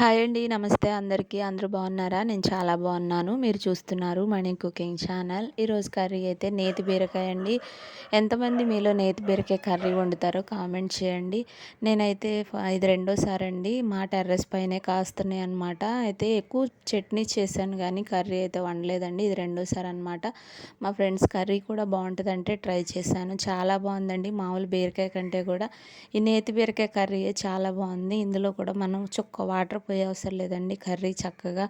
Hi అండి. నమస్తే అందరికీ. అందరూ బాగున్నారా? నేను చాలా బాగున్నాను. మీరు చూస్తున్నారు మనీ కుకింగ్ ఛానల్. ఈరోజు కర్రీ అయితే నేతి బీరకాయ అండి. ఎంతమంది మీలో నేతి బీరకాయ కర్రీ వండుతారో కామెంట్ చేయండి. నేనైతే ఇది రెండోసారి అండి. మా టెర్రస్ పైనే కాస్తున్నాయి అనమాట. అయితే ఎక్కువ చట్నీ చేశాను కానీ కర్రీ అయితే వండలేదండి. ఇది రెండోసారి అనమాట. మా ఫ్రెండ్స్ కర్రీ కూడా బాగుంటుందంటే ట్రై చేశాను. చాలా బాగుందండి. మామూలు బీరకాయ కంటే కూడా ఈ నేతి బీరకాయ కర్రీ చాలా బాగుంది. ఇందులో కూడా మనం చుక్క వాటర్ పోయే అవసరం లేదండి. కర్రీ చక్కగా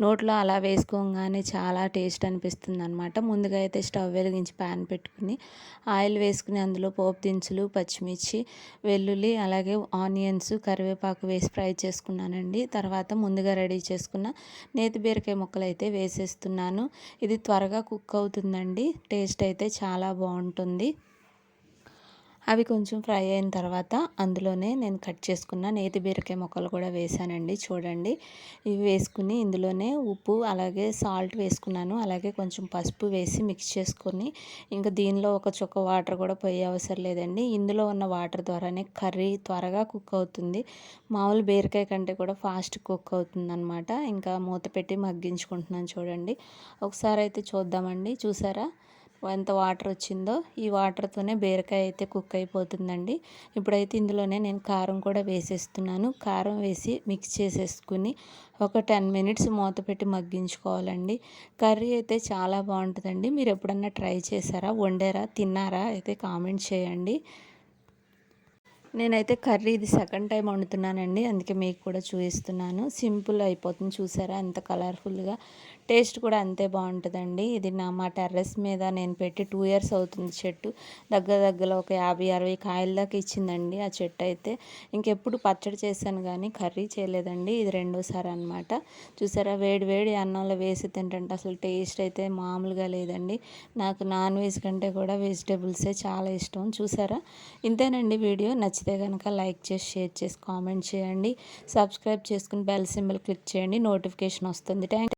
నోట్లో అలా వేసుకోగానే చాలా టేస్ట్ అనిపిస్తుంది అనమాట. ముందుగా అయితే స్టవ్ వెలిగించి ప్యాన్ పెట్టుకుని ఆయిల్ వేసుకుని అందులో పోపు దినుసులు, పచ్చిమిర్చి, వెల్లుల్లి, అలాగే ఆనియన్స్, కరివేపాకు వేసి ఫ్రై చేసుకున్నానండి. తర్వాత ముందుగా రెడీ చేసుకున్న నేతి బీరకాయ ముక్కలు అయితే వేసేస్తున్నాను. ఇది త్వరగా కుక్ అవుతుందండి. టేస్ట్ అయితే చాలా బాగుంటుంది. అవి కొంచెం ఫ్రై అయిన తర్వాత అందులోనే నేను కట్ చేసుకున్న నేతి బీరకాయ ముక్కలు కూడా వేసానండి. చూడండి, ఇవి వేసుకుని ఇందులోనే ఉప్పు అలాగే సాల్ట్ వేసుకున్నాను. అలాగే కొంచెం పసుపు వేసి మిక్స్ చేసుకొని ఇంకా దీనిలో ఒక చుక్క వాటర్ కూడా పోయే అవసరం లేదండి. ఇందులో ఉన్న వాటర్ ద్వారానే కర్రీ త్వరగా కుక్ అవుతుంది. మామూలు బీరకాయ కంటే కూడా ఫాస్ట్ కుక్ అవుతుంది అనమాట. ఇంకా మూత పెట్టి మగ్గించుకుంటున్నాను. చూడండి, ఒకసారి అయితే చూద్దామండి. చూసారా ఎంత వాటర్ వచ్చిందో? ఈ వాటర్తోనే బీరకాయ అయితే కుక్ అయిపోతుందండి. ఇప్పుడైతే ఇందులోనే నేను కారం కూడా వేసేస్తున్నాను. కారం వేసి మిక్స్ చేసేసుకుని ఒక 10 మినిట్స్ మూత పెట్టి మగ్గించుకోవాలండి. కర్రీ అయితే చాలా బాగుంటుందండి. మీరు ఎప్పుడన్నా ట్రై చేశారా, వండారా, తిన్నారా అయితే కామెంట్ చేయండి. నేనైతే కర్రీ ఇది సెకండ్ టైం వండుతున్నానండి. అందుకే మీకు కూడా చూపిస్తున్నాను. సింపుల్ అయిపోతుంది. చూసారా ఎంత కలర్ఫుల్గా, టేస్ట్ కూడా అంతే బాగుంటుందండి. ఇది మా టెర్రస్ మీద నేను పెట్టి 2 ఇయర్స్ అవుతుంది. చెట్టు దగ్గరలో ఒక 50-60 కాయల దాకా ఇచ్చిందండి ఆ చెట్టు అయితే. ఇంకెప్పుడు పచ్చడి చేశాను కానీ కర్రీ చేయలేదండి. ఇది రెండోసారి అనమాట. చూసారా, వేడి వేడి అన్నంలో వేసి తింటుంటే అసలు టేస్ట్ అయితే మామూలుగా లేదండి. నాకు నాన్ వెజ్ కంటే కూడా వెజిటేబుల్సే చాలా ఇష్టం. చూసారా, ఇంతేనండి. వీడియో నచ్చితే కనుక లైక్ చేసి, షేర్ చేసి, కామెంట్ చేయండి. సబ్స్క్రైబ్ చేసుకుని బెల్ సింబల్ క్లిక్ చేయండి. నోటిఫికేషన్ వస్తుంది. థ్యాంక్